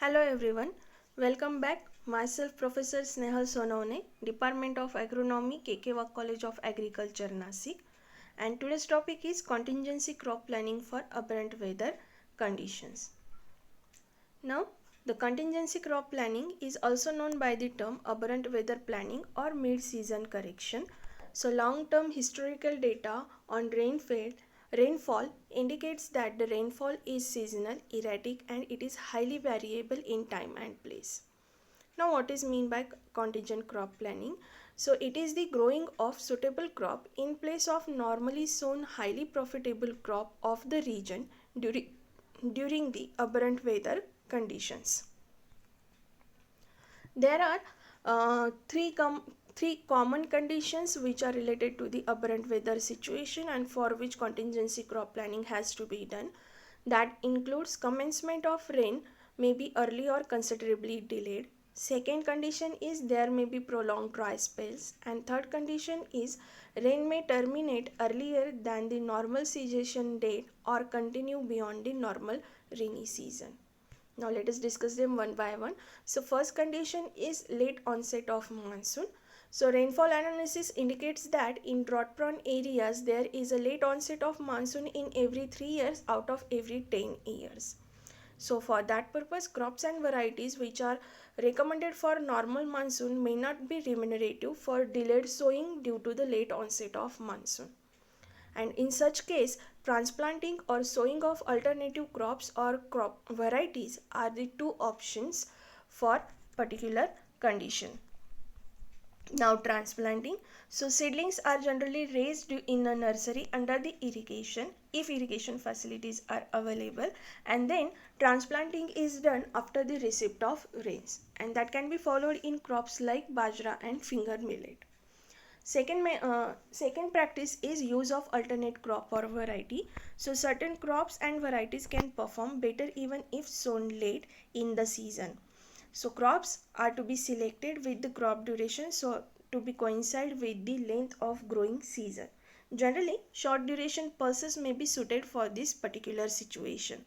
Hello everyone, welcome back. Myself Professor Snehal Sonone, Department of Agronomy, KK College of Agriculture, Nasik. And today's topic is contingency crop planning for aberrant weather conditions. Now, the contingency crop planning is also known by the term aberrant weather planning or mid-season correction. So, long-term historical data on rainfall indicates that the rainfall is seasonal, erratic, and it is highly variable in time and place. Now, what is mean by contingent crop planning? So, it is the growing of suitable crop in place of normally sown highly profitable crop of the region during the aberrant weather conditions. There are three common conditions which are related to the aberrant weather situation and for which contingency crop planning has to be done. That includes commencement of rain may be early or considerably delayed. Second condition is there may be prolonged dry spells, and third condition is rain may terminate earlier than the normal cessation date or continue beyond the normal rainy season. Now let us discuss them one by one. So first condition is late onset of monsoon. So rainfall analysis indicates that in drought prone areas there is a late onset of monsoon in every 3 years out of every 10 years. So for that purpose, crops and varieties which are recommended for normal monsoon may not be remunerative for delayed sowing due to the late onset of monsoon. And in such case, transplanting or sowing of alternative crops or crop varieties are the two options for particular condition. Now transplanting. So seedlings are generally raised in a nursery under the irrigation if irrigation facilities are available, and then transplanting is done after the receipt of rains, and that can be followed in crops like bajra and finger millet. Second practice is use of alternate crop or variety. So certain crops and varieties can perform better even if sown late in the season. So crops are to be selected with the crop duration so to be coincide with the length of growing season. Generally, short duration pulses may be suited for this particular situation.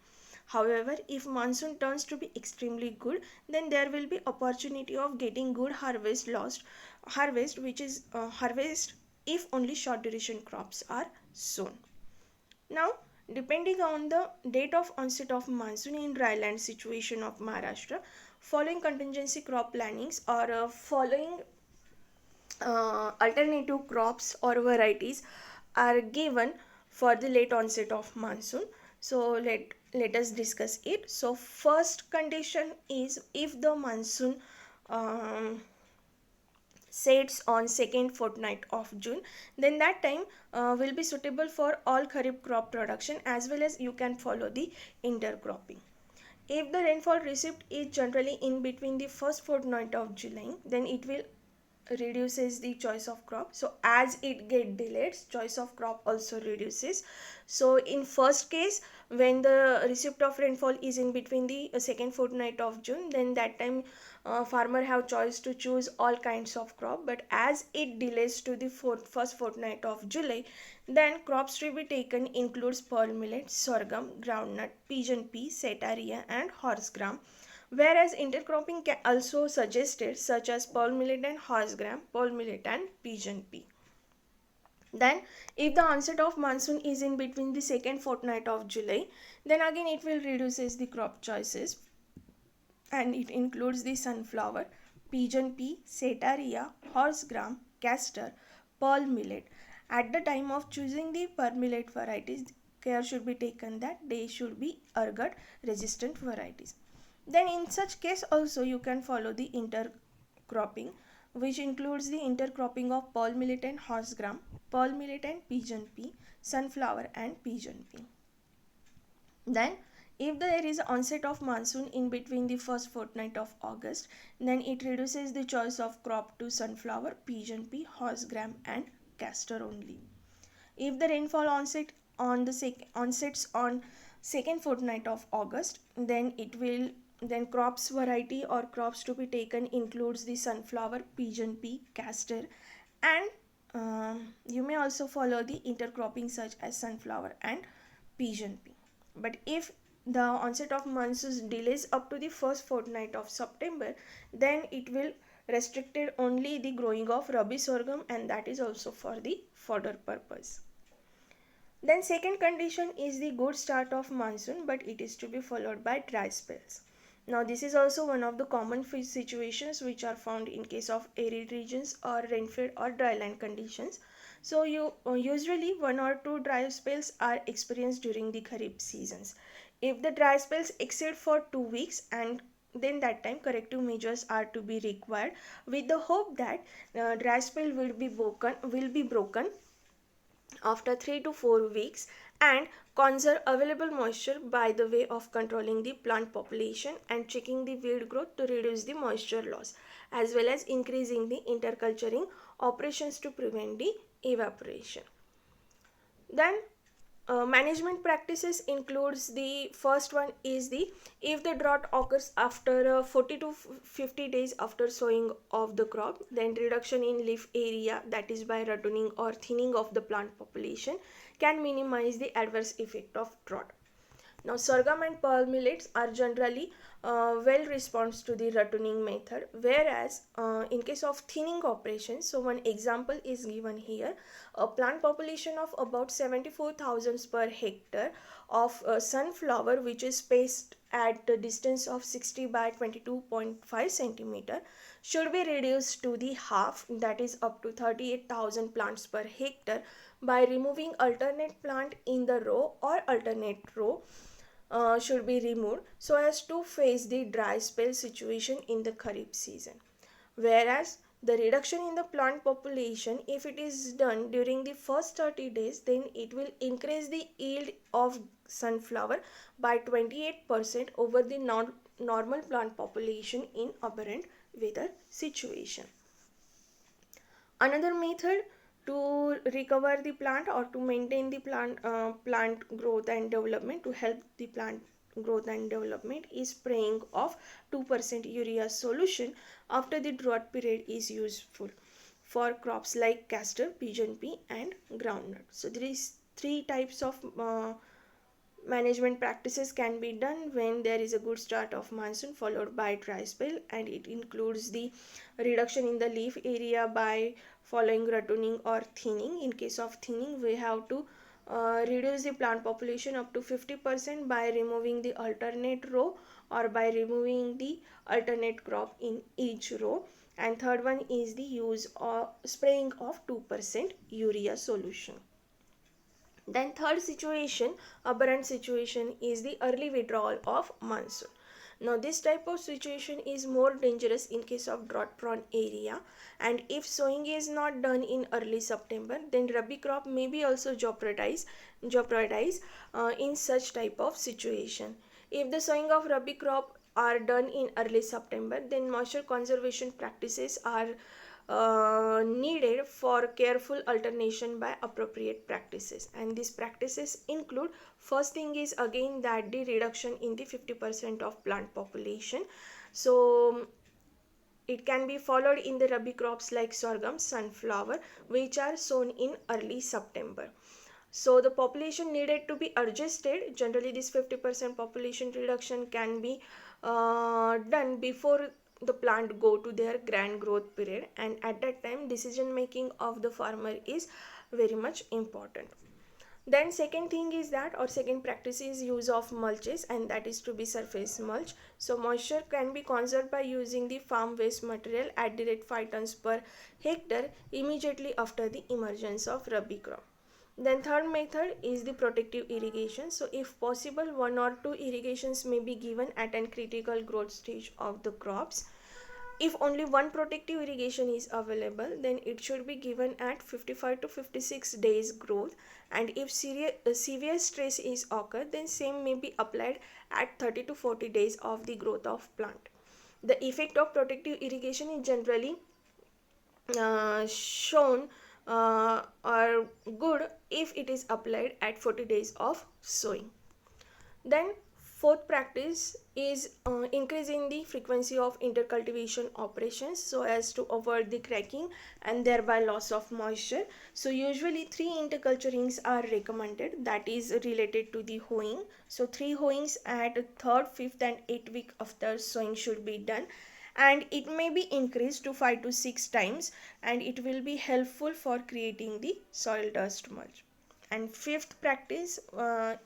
However, if monsoon turns to be extremely good, then there will be opportunity of getting good harvest which is harvest if only short duration crops are sown. Now, depending on the date of onset of monsoon in dryland situation of Maharashtra, following contingency crop plannings or following alternative crops or varieties are given for the late onset of monsoon. So let us discuss it. So first condition is if the monsoon sets on second fortnight of June, then that time will be suitable for all kharif crop production, as well as you can follow the intercropping. If the rainfall received is generally in between the first fortnight of July, then it will reduces the choice of crop. So as it get delayed, choice of crop also reduces. So in first case, when the receipt of rainfall is in between the second fortnight of June, then that time farmer have choice to choose all kinds of crop. But as it delays to the first fortnight of July, then crops to be taken includes pearl millet, sorghum, groundnut, pigeon pea, setaria, and horse gram, whereas intercropping can also suggested such as pearl millet and horse gram, pearl millet and pigeon pea. Then if the onset of monsoon is in between the second fortnight of July, then again it will reduces the crop choices, and it includes the sunflower, pigeon pea, setaria, horse gram, castor, pearl millet. At the time of choosing the pearl millet varieties, care should be taken that they should be ergot resistant varieties. Then in such case also you can follow the intercropping, which includes the intercropping of pearl millet and horse gram, pearl millet and pigeon pea, sunflower and pigeon pea. Then if there is onset of monsoon in between the first fortnight of August, then it reduces the choice of crop to sunflower, pigeon pea, horse gram and castor only. If the rainfall onsets on second fortnight of August, then crops variety or crops to be taken includes the sunflower, pigeon pea, castor, and you may also follow the intercropping such as sunflower and pigeon pea. But if the onset of monsoon delays up to the first fortnight of September, then it will restricted only the growing of rabi sorghum, and that is also for the fodder purpose. Then second condition is the good start of monsoon, but it is to be followed by dry spells. Now this is also one of the common situations which are found in case of arid regions or rain-fed or dryland conditions. So you usually one or two dry spells are experienced during the kharif seasons. If the dry spells exceed for 2 weeks, and then that time corrective measures are to be required, with the hope that dry spell will be broken after 3 to 4 weeks, and conserve available moisture by the way of controlling the plant population and checking the weed growth to reduce the moisture loss, as well as increasing the interculturing operations to prevent the evaporation. Then management practices includes, the first one is the, if the drought occurs after 40 to 50 days after sowing of the crop, then reduction in leaf area, that is by rattoning or thinning of the plant population, can minimize the adverse effect of drought. Now, sorghum and pearl millets are generally well responds to the rattoning method, whereas in case of thinning operations, so one example is given here. A plant population of about 74,000 per hectare of sunflower, which is spaced at the distance of 60 by 22.5 centimeter, should be reduced to the half, that is up to 38,000 plants per hectare, by removing alternate plant in the row, or alternate row should be removed so as to face the dry spell situation in the kharif season. Whereas the reduction in the plant population, if it is done during the first 30 days, then it will increase the yield of sunflower by 28% over the normal plant population in aberrant weather situation. Another method to recover the plant or to maintain the plant growth and development, to help the plant growth and development, is spraying of 2% urea solution after the drought period is useful for crops like castor, pigeon pea and groundnut. So there is three types of management practices can be done when there is a good start of monsoon followed by dry spell, and it includes the reduction in the leaf area by following rattoning or thinning. In case of thinning, we have to reduce the plant population up to 50% by removing the alternate row or by removing the alternate crop in each row. And third one is the use of spraying of 2% urea solution. Then third situation, aberrant situation, is the early withdrawal of monsoon. Now this type of situation is more dangerous in case of drought prone area, and if sowing is not done in early September, then rabi crop may be also jeopardized in such type of situation. If the sowing of rabi crop are done in early September, then moisture conservation practices are needed for careful alternation by appropriate practices, and these practices include, first thing is again that the reduction in the 50% of plant population. So it can be followed in the rabi crops like sorghum, sunflower, which are sown in early September. So the population needed to be adjusted. Generally this 50% population reduction can be done before the plant go to their grand growth period, and at that time decision making of the farmer is very much important. Then second thing is that, or second practice is use of mulches, and that is to be surface mulch. So moisture can be conserved by using the farm waste material at the rate 5 tons per hectare immediately after the emergence of rabi crop. Then third method is the protective irrigation. So if possible, one or two irrigations may be given at a critical growth stage of the crops. If only one protective irrigation is available, then it should be given at 55 to 56 days growth, and if severe stress is occurred, then same may be applied at 30 to 40 days of the growth of plant. The effect of protective irrigation is generally shown are good if it is applied at 40 days of sowing. Then Fourth practice is increasing the frequency of intercultivation operations so as to avoid the cracking and thereby loss of moisture. So usually 3 interculturings are recommended, that is related to the hoeing. So 3 hoeings at 3rd, 5th and 8th week after sowing should be done, and it may be increased to 5 to 6 times, and it will be helpful for creating the soil dust mulch. And fifth practice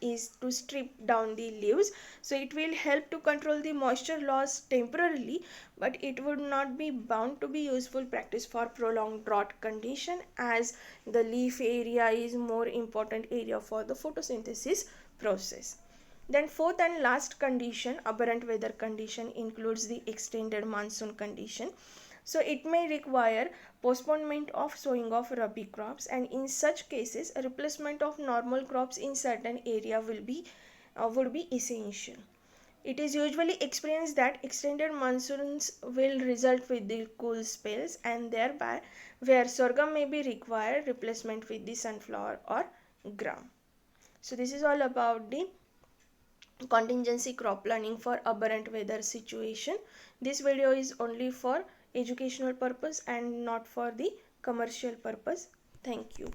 is to strip down the leaves. So it will help to control the moisture loss temporarily, but it would not be bound to be useful practice for prolonged drought condition, as the leaf area is more important area for the photosynthesis process. Then fourth and last condition, aberrant weather condition, includes the extended monsoon condition. So it may require postponement of sowing of rabi crops, and in such cases a replacement of normal crops in certain area would be essential. It is usually experienced that extended monsoons will result with the cool spells, and thereby where sorghum may be required, replacement with the sunflower or gram. So this is all about the contingency crop planning for aberrant weather situation. This video is only for educational purpose and not for the commercial purpose. Thank you.